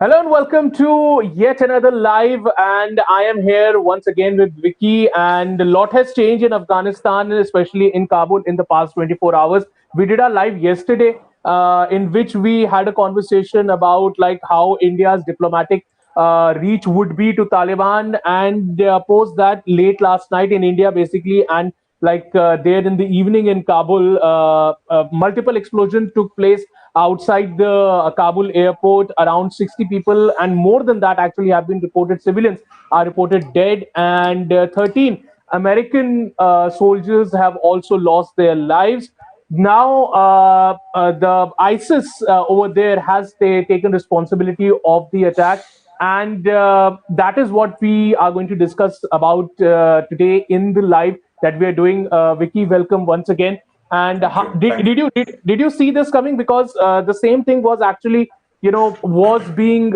Hello and welcome to yet another live. And I am here once again with Vicky. And a lot has changed in Afghanistan, and especially in Kabul, in the past 24 hours. We did our live yesterday, in which we had a conversation about like how India's diplomatic reach would be to Taliban, and post that late last night in India, basically, and there in the evening in Kabul, multiple explosions took place outside the Kabul airport. Around 60 people, and more than that, actually have been reported. Civilians are reported dead, and 13 American soldiers have also lost their lives. Now, the ISIS over there has taken responsibility of the attack, and that is what we are going to discuss about today in the live that we are doing. Vicky, welcome once again. And Thank you. did Thank you did you see this coming? Because the same thing was actually, was being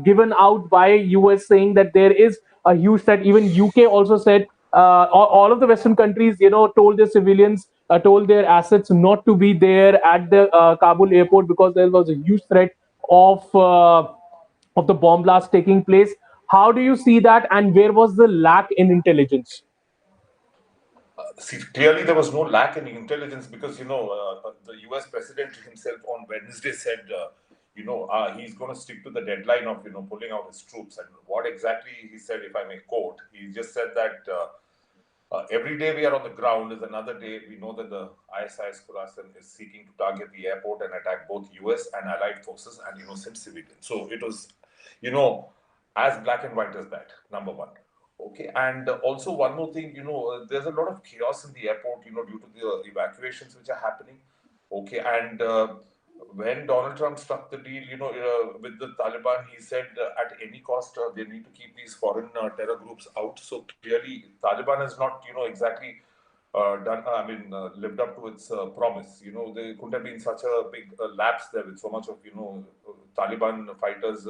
given out by US, saying that there is a huge threat. Even UK also said, all of the Western countries, told their civilians, told their assets not to be there at the Kabul airport, because there was a huge threat of the bomb blast taking place. How do you see that, and where was the lack in intelligence? See, clearly there was no lack in intelligence because the U.S. president himself on Wednesday said he's going to stick to the deadline of pulling out his troops. And what exactly he said, if I may quote, he just said that every day we are on the ground is another day. We know that the ISIS Khorasan is seeking to target the airport and attack both U.S. and allied forces and innocent civilians. So it was, you know, as black and white as that. Number one. Okay, and also one more thing, there's a lot of chaos in the airport, due to the evacuations which are happening. Okay, and when Donald Trump struck the deal, with the Taliban, he said at any cost they need to keep these foreign terror groups out. So clearly, Taliban has not, exactly lived up to its promise. There couldn't have been such a big lapse there with so much of, Taliban fighters.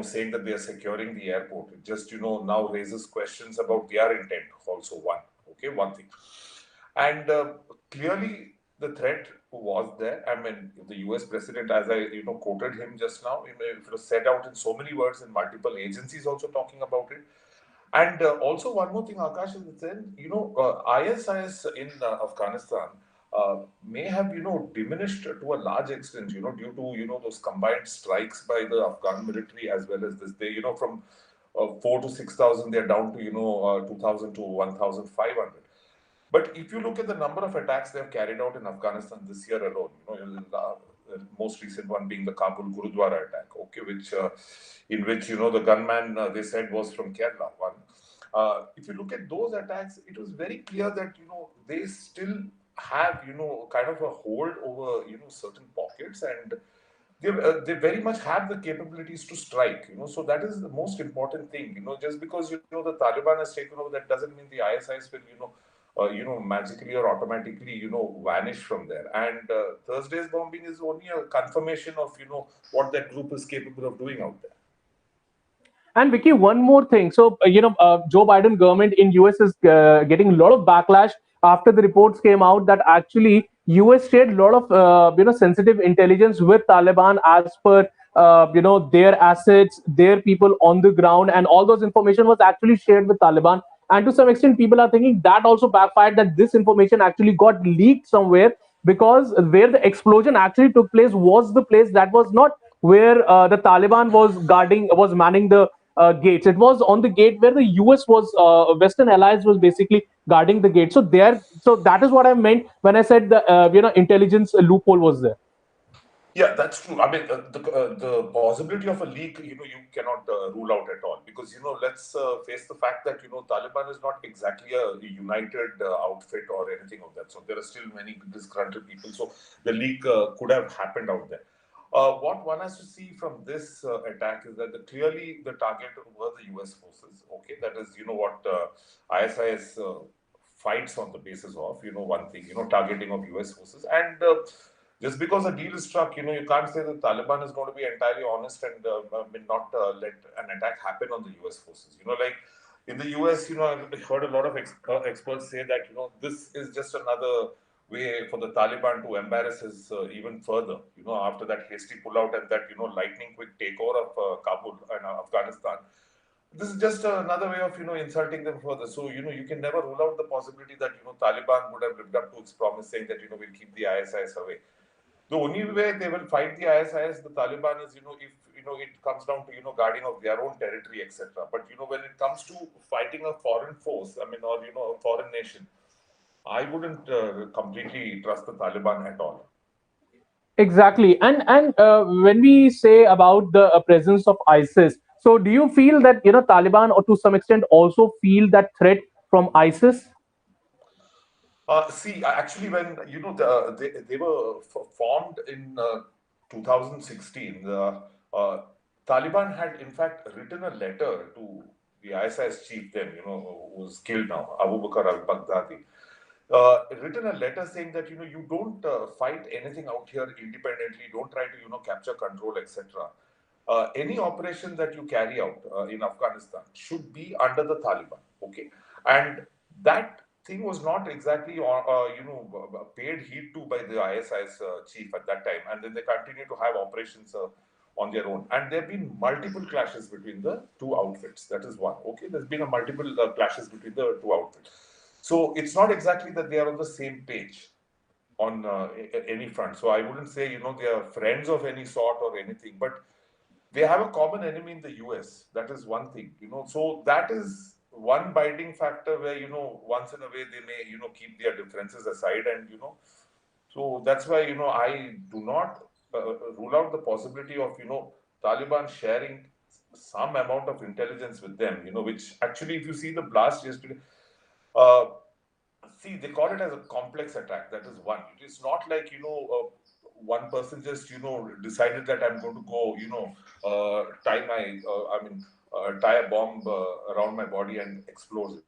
Saying that they are securing the airport. It just, now raises questions about their intent. Also, one thing, and clearly the threat was there. I mean, the U.S. president, as I quoted him just now, it was said out in so many words, and multiple agencies also talking about it. And also one more thing, Akash, is then ISIS in Afghanistan may have diminished to a large extent, due to those combined strikes by the Afghan military as well as this. They from 4 to 6,000, they're down to 2,000 to 1,500. But if you look at the number of attacks they have carried out in Afghanistan this year alone, the most recent one being the Kabul Gurudwara attack, okay, which in which the gunman they said was from Kerala. One, if you look at those attacks, it was very clear that they still have kind of a hold over certain pockets, and they very much have the capabilities to strike. So that is the most important thing. Just because the Taliban has taken over, that doesn't mean the ISIS will magically or automatically vanish from there. And Thursday's bombing is only a confirmation of what that group is capable of doing out there. And Vicky, one more thing. So, Joe Biden government in US is getting a lot of backlash after the reports came out that actually US shared a lot of sensitive intelligence with Taliban as per their assets, their people on the ground, and all those information was actually shared with Taliban. And to some extent, people are thinking that also backfired, that this information actually got leaked somewhere, because where the explosion actually took place was the place that was not where the Taliban was manning the gates. It was on the gate where the US was, Western allies was basically guarding the gate. So that is what I meant when I said the intelligence loophole was there. Yeah, that's true. I mean, the possibility of a leak, you cannot rule out at all, because let's face the fact that Taliban is not exactly a united outfit or anything of that. So there are still many disgruntled people. So the leak could have happened out there. What one has to see from this attack is that clearly the target were the U.S. forces. Okay, that is what ISIS fights on the basis of. One thing, targeting of U.S. forces. And just because a deal is struck, you can't say that Taliban is going to be entirely honest and not let an attack happen on the U.S. forces. Like in the U.S., I've heard a lot of experts say that this is just another way for the Taliban to embarrass us even further. After that hasty pullout and that lightning quick takeover of Kabul and Afghanistan, this is just another way of insulting them further. So you can never rule out the possibility that Taliban would have lived up to its promise, saying that we'll keep the ISIS away. The only way they will fight the ISIS, the Taliban, is if it comes down to guarding of their own territory, etc. But when it comes to fighting a foreign force, I mean, or a foreign nation, I wouldn't completely trust the Taliban at all. Exactly. And when we say about the presence of ISIS, so do you feel that Taliban, or to some extent, also feel that threat from ISIS? See, actually, when they were formed in 2016, the Taliban had in fact written a letter to the ISIS chief then, who was killed now, Abu Bakr al-Baghdadi. Written a letter saying that you don't fight anything out here independently, don't try to capture control, etc. Any operation that you carry out in Afghanistan should be under the Taliban. Okay, and that thing was not exactly paid heed to by the ISIS chief at that time, and then they continue to have operations on their own, and there have been multiple clashes between the two outfits. That is one. Okay, there's been a multiple clashes between the two outfits. So it's not exactly that they are on the same page on any front. So I wouldn't say they are friends of any sort or anything, but they have a common enemy in the US. That is one thing. So that is one binding factor where once in a way they may keep their differences aside, and so that's why I do not rule out the possibility of Taliban sharing some amount of intelligence with them. Which actually, if you see the blast yesterday. Uh, See, they call it as a complex attack. That is one. It is not like one person just decided that I'm going to go tie a bomb around my body and explode it.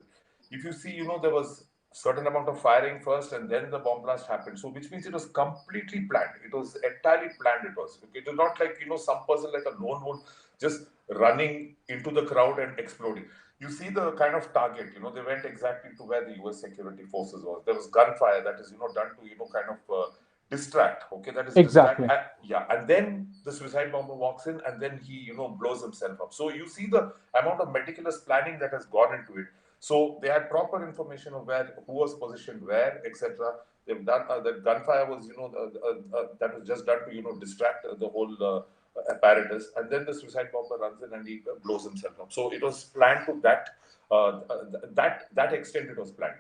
If you see, there was certain amount of firing first, and then the bomb blast happened. So, which means it was completely planned. It was entirely planned. It was. Okay? It was not like some person like a lone wolf just running into the crowd and exploding. You see the kind of target. They went exactly to where the U.S. security forces was. There was gunfire that is done to kind of distract. Okay, that is distract. Exactly. Yeah, and then the suicide bomber walks in, and then he blows himself up. So you see the amount of meticulous planning that has gone into it. So they had proper information of who was positioned where, etc. They've done the gunfire was that was just done to distract the whole apparatus, and then the suicide bomber runs in and he blows himself up. So it was planned to that extent. It was planned.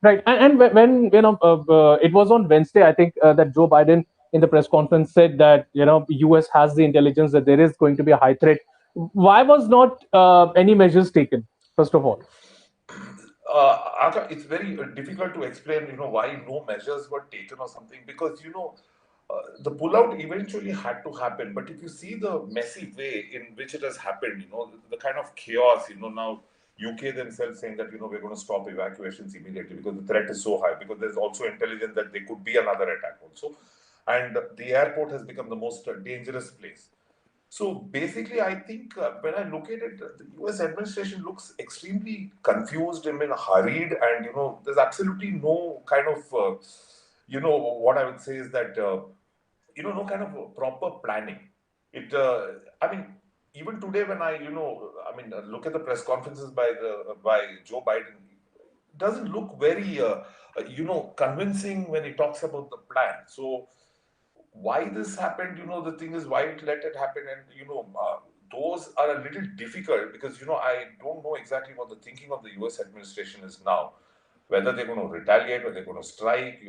Right. And when it was on Wednesday, I think that Joe Biden in the press conference said that US has the intelligence that there is going to be a high threat. Why was not any measures taken? First of all. It's very difficult to explain, why no measures were taken or something, because the pullout eventually had to happen. But if you see the messy way in which it has happened, the kind of chaos, now UK themselves saying that we're going to stop evacuations immediately because the threat is so high. Because there's also intelligence that there could be another attack also, and the airport has become the most dangerous place. So basically, I think when I look at it, the US administration looks extremely confused and hurried, and there's absolutely no kind of what I would say is that no kind of proper planning. It I mean, even today when I look at the press conferences by Joe Biden, it doesn't look very convincing when he talks about the plan. So why this happened, the thing is why it let it happen, and those are a little difficult because I don't know exactly what the thinking of the US administration is now, whether they're going to retaliate or they're going to strike,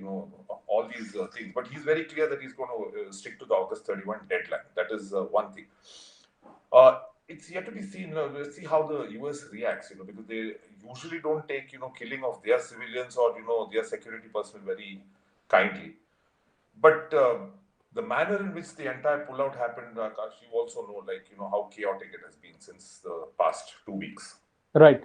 all these things. But he's very clear that he's going to stick to the August 31 deadline. That is one thing. It's yet to be seen. We'll see how the US reacts, because they usually don't take killing of their civilians or their security personnel very kindly. But the manner in which the entire pullout happened, Akash, you also know, how chaotic it has been since the past 2 weeks. Right.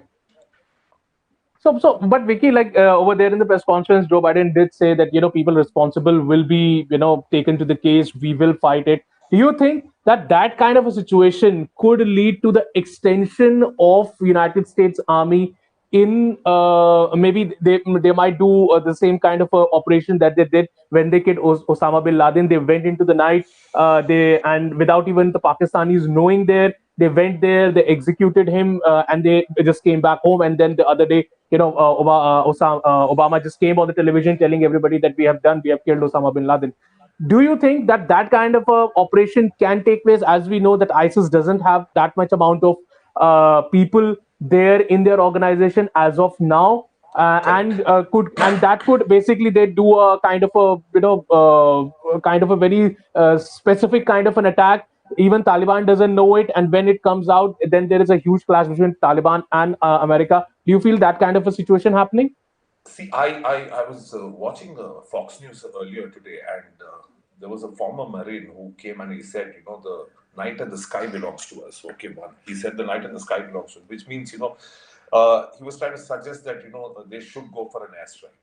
So, but Vicky, over there in the press conference, Joe Biden did say that people responsible will be taken to the case. We will fight it. Do you think that kind of a situation could lead to the extension of United States Army in maybe they might do the same kind of operation that they did when they killed Osama bin Laden. They went into the night, they and without even the Pakistanis knowing there, they went there, they executed him, and they just came back home. And then the other day, Obama just came on the television telling everybody that we have killed Osama bin Laden. Do you think that that kind of a operation can take place? As we know that ISIS doesn't have that much amount of people there in their organization as of now, Correct. and that could basically they do a kind of a kind of a very specific kind of an attack. Even Taliban doesn't know it, and when it comes out, then there is a huge clash between Taliban and America. Do you feel that kind of a situation happening? See, I was watching Fox News earlier today, and there was a former Marine who came and he said, the night and the sky belongs to us. Okay, one. He said the night and the sky belongs to us, which means, he was trying to suggest that, they should go for an airstrike.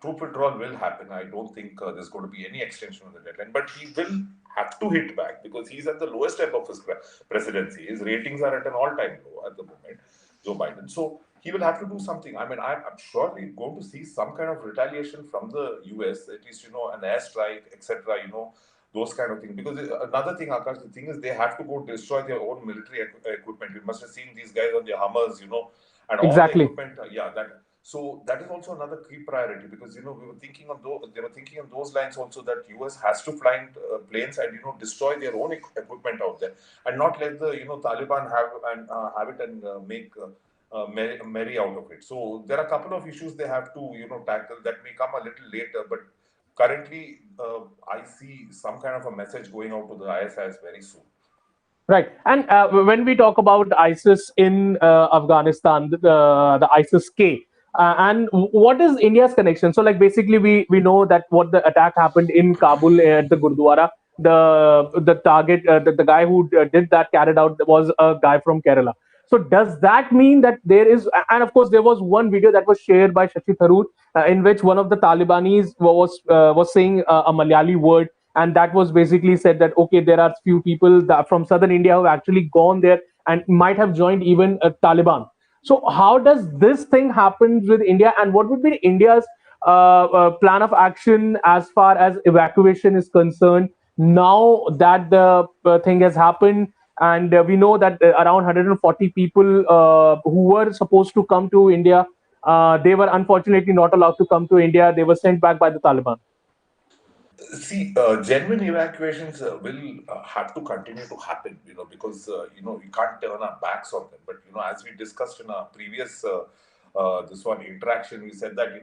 Troop withdrawal will happen. I don't think there's going to be any extension of the deadline, but he will have to hit back because he's at the lowest ebb of his presidency. His ratings are at an all-time low at the moment, Joe Biden. So he will have to do something. I mean, I'm sure we're going to see some kind of retaliation from the US, at least, an airstrike, etc., those kind of things. Because another thing, Akash, the thing is they have to go destroy their own military equipment. You must have seen these guys on their Hummers, and all the Exactly. equipment. Yeah, that. So that is also another key priority because we were thinking on those. They were thinking on those lines also that US has to fly in, planes and destroy their own equipment out there and not let the Taliban have it and make merry out of it. So there are a couple of issues they have to tackle that may come a little later, but currently I see some kind of a message going out to the ISIS very soon. Right. And when we talk about ISIS in Afghanistan, the ISIS K, and what is India's connection? So, like, basically, we know that what the attack happened in Kabul at the Gurdwara. The target, the guy who did that, carried out, was a guy from Kerala. So, does that mean that there is? And of course, there was one video that was shared by Shashi Tharoor, in which one of the Talibanis was saying a Malayali word, and that was basically said that okay, there are few people that from southern India who have actually gone there and might have joined even Taliban. So how does this thing happen with India, and what would be India's plan of action as far as evacuation is concerned now that the thing has happened? And we know that around 140 people who were supposed to come to India, they were unfortunately not allowed to come to India. They were sent back by the Taliban. See, genuine evacuations will have to continue to happen, because we can't turn our backs on them. But as we discussed in our previous this one interaction, we said that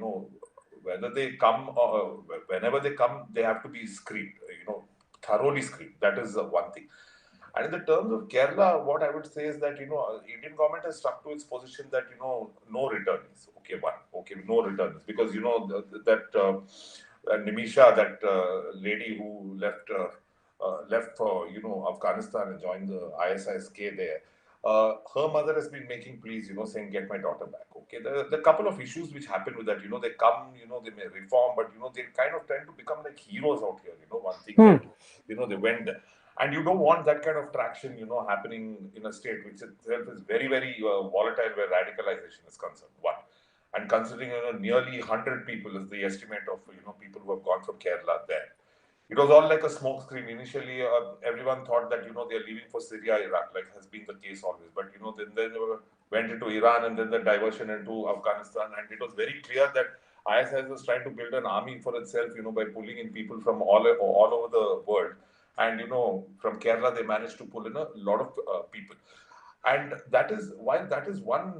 whether they come or whenever they come, they have to be screened, thoroughly screened. That is one thing. And in the terms of Kerala, what I would say is that Indian government has stuck to its position that no returnees. Okay, one. Okay, no returnees because that Nimisha, that lady who left for Afghanistan and joined the ISIS-K there. Her mother has been making pleas, saying get my daughter back. Okay, the couple of issues which happen with that, they come, they may reform, but they kind of tend to become like heroes out here. One thing Hmm. that they went there. And you don't want that kind of traction, happening in a state which itself is very, very volatile where radicalization is concerned. One, and considering nearly 100 people is the estimate of people who have gone from Kerala there. It was all like a smokescreen. Initially, everyone thought that they're leaving for Syria, Iraq, like has been the case always. But then they went into Iran and then the diversion into Afghanistan, and it was very clear that ISIS was trying to build an army for itself, by pulling in people from all over the world. And from Kerala, they managed to pull in a lot of people. And that is while that is one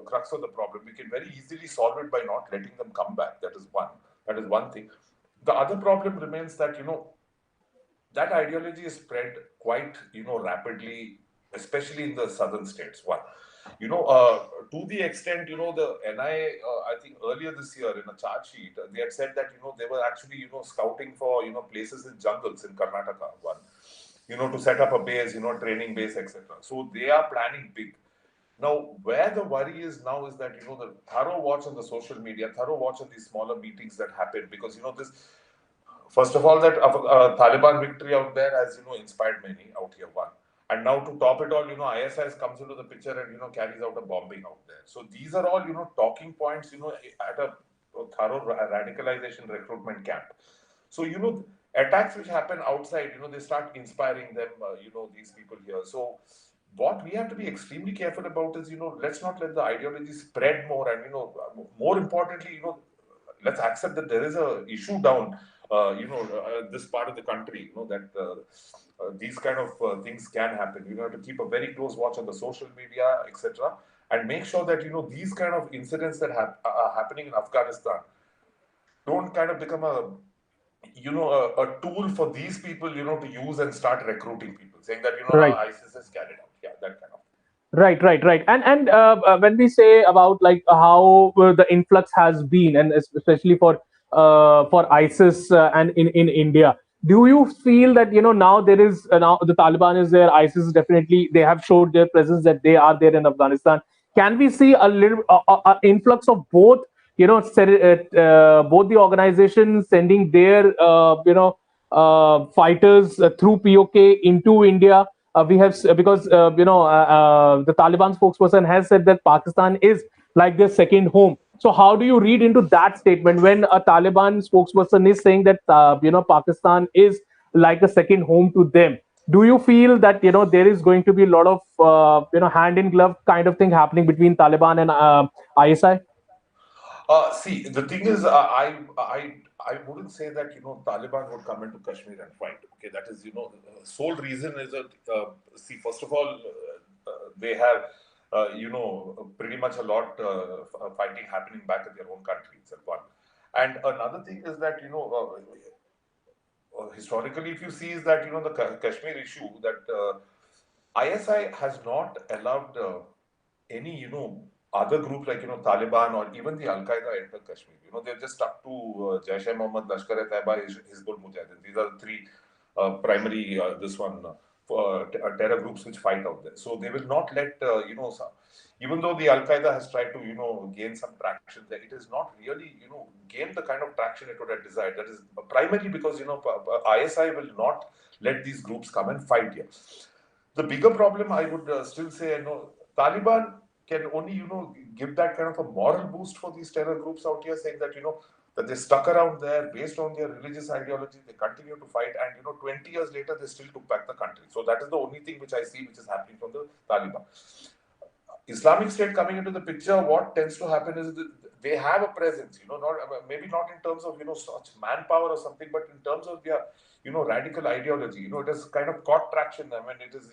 crux of the problem. We can very easily solve it by not letting them come back. That is one. That is one thing. The other problem remains that that ideology is spread quite rapidly, especially in the southern states. One, to the extent the NIA, I think earlier this year in a charge sheet, they had said that they were actually scouting for places in jungles in Karnataka. One, to set up a base, training base, etc. So they are planning big. Now, where the worry is now is that the thorough watch on the social media, thorough watch on these smaller meetings that happen, because this. First of all, that Taliban victory out there has inspired many out here. One, And now to top it all, ISIS comes into the picture and carries out a bombing out there. So these are all talking points at a thorough radicalization recruitment camp. So attacks which happen outside, they start inspiring them, these people here. So what we have to be extremely careful about is, let's not let the ideology spread more, and more importantly, let's accept that there is a issue down, this part of the country, that these kind of things can happen. You have to keep a very close watch on the social media, etc., and make sure that these kind of incidents that are happening in Afghanistan don't kind of become a tool for these people, to use and start recruiting people, saying that now Right. ISIS has carried out, yeah, that kind of. Right. And when we say about like how the influx has been, and especially for ISIS and in India, do you feel that now there is now the Taliban is there, ISIS definitely they have showed their presence that they are there in Afghanistan. Can we see a little influx of both? Both the organizations sending their fighters through POK into India. We have because the Taliban spokesperson has said that Pakistan is like their second home. So how do you read into that statement when a Taliban spokesperson is saying that Pakistan is like a second home to them? Do you feel that there is going to be a lot of hand in glove kind of thing happening between Taliban and ISI? See, the thing is, I wouldn't say that Taliban would come into Kashmir and fight. Okay, that is the sole reason is that see, first of all, they have pretty much a lot fighting happening back in their own country itself. One, and another thing is that historically, if you see, is that the Kashmir issue, that ISI has not allowed any other group like Taliban or even the Al Qaeda enter Kashmir. They're just stuck to Jaish-e-Mohammed, Lashkar-e-Taiba, Hizbul Mujahideen. These are the three primary terror groups which fight out there. So they will not let even though the Al Qaeda has tried to gain some traction there, it has not really gained the kind of traction it would have desired. That is primarily because ISI will not let these groups come and fight here. The bigger problem, I would still say, Taliban can only, give that kind of a moral boost for these terror groups out here, saying that, that they stuck around there based on their religious ideology, they continue to fight, and, 20 years later, they still took back the country. So that is the only thing which I see which is happening from the Taliban. Islamic State coming into the picture, what tends to happen is that they have a presence, not maybe not in terms of such manpower or something, but in terms of their radical ideology. It has kind of caught traction. I mean, it is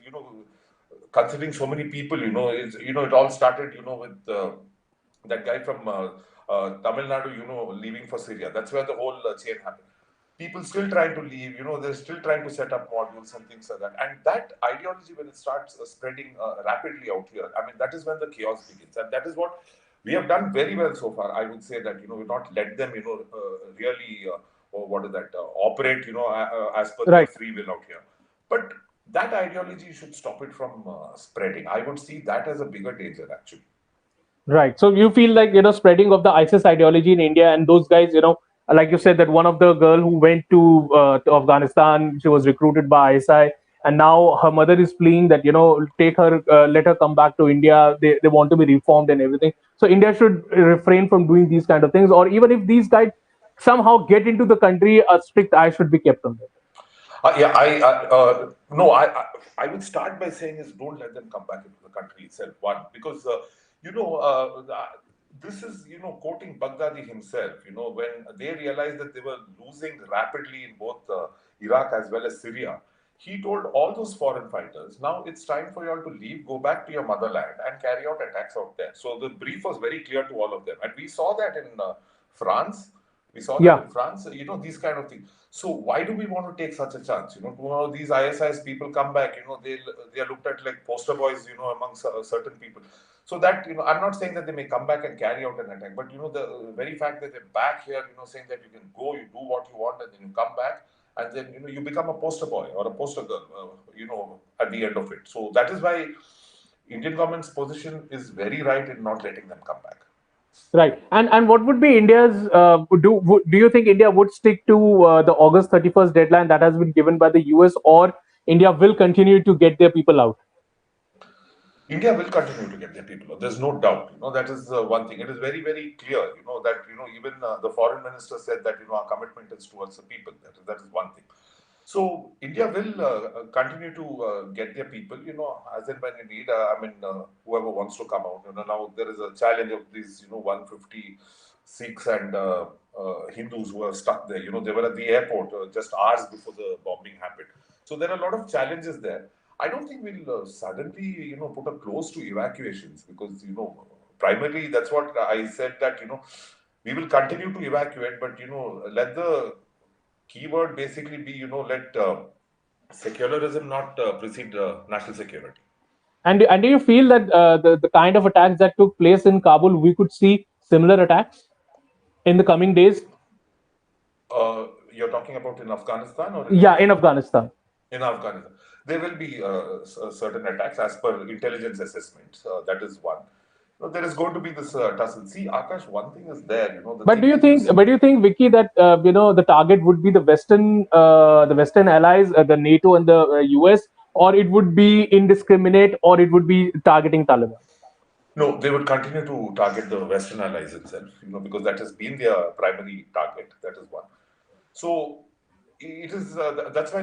considering so many people. It all started with that guy from Tamil Nadu, leaving for Syria. That's where the whole chain happened. People still trying to leave, they're still trying to set up modules and things like that. And that ideology, when it starts spreading rapidly out here, I mean, that is when the chaos begins. And that is what we have done very well so far. I would say that, we've not let them, really, or what is that, operate, as per their Right. free will out here. But that ideology should stop it from spreading. I would see that as a bigger danger, actually. Right. So you feel like spreading of the ISIS ideology in India, and those guys, like you said, that one of the girl who went to Afghanistan, she was recruited by ISI, and now her mother is pleading that take her, let her come back to India. They want to be reformed and everything. So India should refrain from doing these kind of things, or even if these guys somehow get into the country, a strict eye should be kept on them. Yeah, no, I would start by saying is don't let them come back into the country itself. One, because this is quoting Baghdadi himself. When they realized that they were losing rapidly in both Iraq as well as Syria, he told all those foreign fighters, now it's time for you all to leave, go back to your motherland and carry out attacks out there. So the brief was very clear to all of them, and we saw that in France. We saw that Yeah. in France, these kind of things. So why do we want to take such a chance? These ISIS people come back, they are looked at like poster boys, amongst certain people. So that, I'm not saying that they may come back and carry out an attack, but, the very fact that they're back here, saying that you can go, you do what you want, and then you come back, and then, you become a poster boy or a poster girl, at the end of it. So that is why Indian government's position is very right in not letting them come back. Right. And what would be India's do you think India would stick to the August 31st deadline that has been given by the US, or India will continue to get their people out? India will continue to get their people out. There's no doubt. That is one thing. It is very, very clear. That even the foreign minister said that our commitment is towards the people. That is one thing. So India will continue to get their people. As and when you need. Whoever wants to come out. Now there is a challenge of these 150 Sikhs and Hindus who are stuck there. They were at the airport just hours before the bombing happened. So there are a lot of challenges there. I don't think we'll suddenly, put a close to evacuations because, primarily that's what I said that, we will continue to evacuate, but, let the keyword basically be, let secularism not precede national security. And do you feel that the kind of attacks that took place in Kabul, we could see similar attacks in the coming days? You're talking about in Afghanistan or? In Afghanistan. In Afghanistan. There will be certain attacks as per intelligence assessments. That is one. There is going to be this tussle. See, Akash, one thing is there. But do you think, Vicky, that the target would be the Western allies, the NATO and the US, or it would be indiscriminate, or it would be targeting Taliban? No, they would continue to target the Western allies itself. Because that has been their primary target. That is one. So it is. That's why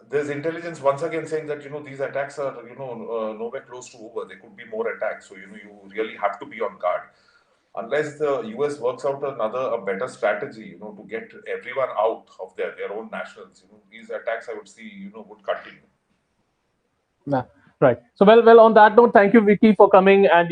there's intelligence once again saying that these attacks are nowhere close to over. There could be more attacks, so you really have to be on guard. Unless the US works out a better strategy, to get everyone out of their own nationals, these attacks I would see would continue. Yeah, right. So well. On that note, thank you, Vicky, for coming and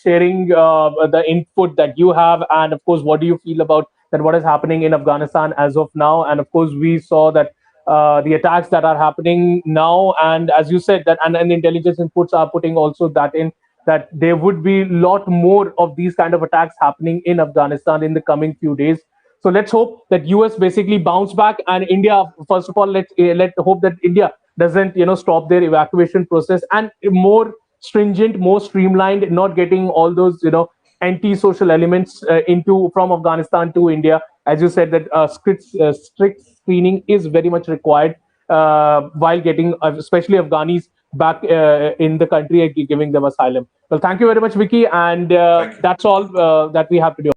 sharing the input that you have, and of course, what do you feel about that? What is happening in Afghanistan as of now? And of course, we saw that. The attacks that are happening now, and as you said that, and intelligence inputs are putting also that in that there would be a lot more of these kind of attacks happening in Afghanistan in the coming few days. So let's hope that US basically bounce back, and India, first of all, let's hope that India doesn't stop their evacuation process, and more stringent, more streamlined, not getting all those anti-social elements from Afghanistan to India. As you said, that strict screening is very much required while getting, especially Afghanis, back in the country and giving them asylum. Well, thank you very much, Vicky, and that's all that we have to do.